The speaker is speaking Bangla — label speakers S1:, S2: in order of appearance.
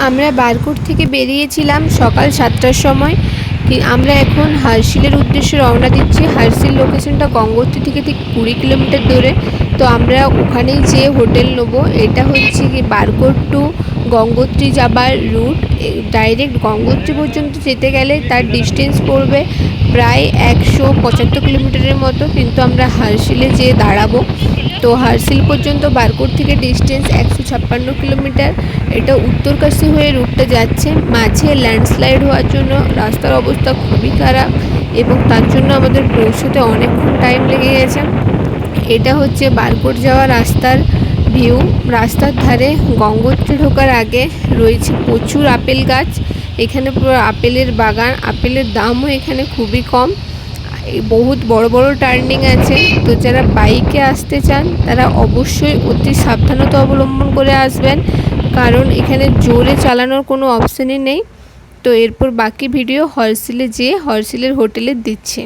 S1: আমরা বারকোট থেকে বেরিয়েছিলাম সকাল 7টার সময়। আমরা এখন হার্সিলের উদ্দেশ্যে রওনা দিচ্ছি। হার্সিল লোকেশনটা গঙ্গোত্রী থেকে ঠিক 20 কিলোমিটার দূরে। তো আমরা ওখানেই যেয়ে হোটেল নেবো। এটা হচ্ছে কি বারকোট টু গঙ্গোত্রী যাবার রুট। ডাইরেক্ট গঙ্গোত্রী পর্যন্ত যেতে গেলে তার ডিস্টেন্স পড়বে প্রায় 175 কিলোমিটারের মতো, কিন্তু আমরা হার্সিলে যেয়ে দাঁড়াবো। তো হার্সিল পর্যন্ত বারকোট থেকে ডিস্টেন্স 156 কিলোমিটার। এটা উত্তরকাশী হয়ে রুটটা যাচ্ছে। মাঝে ল্যান্ডস্লাইড হওয়ার জন্য রাস্তার অবস্থা খুবই খারাপ এবং তার জন্য আমাদের পৌঁছতে অনেকক্ষণ টাইম লেগে গেছে। এটা হচ্ছে বারকোট যাওয়া রাস্তার ভিউ। রাস্তার ধারে গঙ্গোত্রী ঢোকার আগে রয়েছে প্রচুর আপেল গাছ। এখানে পুরো আপেলের বাগান। আপেলের দামও এখানে খুবই কম। বহুত বড় বড় টার্নিং আছে। তো যারা বাইকে আসতে চান তারা অবশ্যই অতি সাবধানতা অবলম্বন করে আসবেন, কারণ এখানে জোরে চালানোর কোনো অপশানই নেই। তো এরপর বাকি ভিডিও হার্সিলে যেয়ে হার্সিলের হোটেলে দিচ্ছে।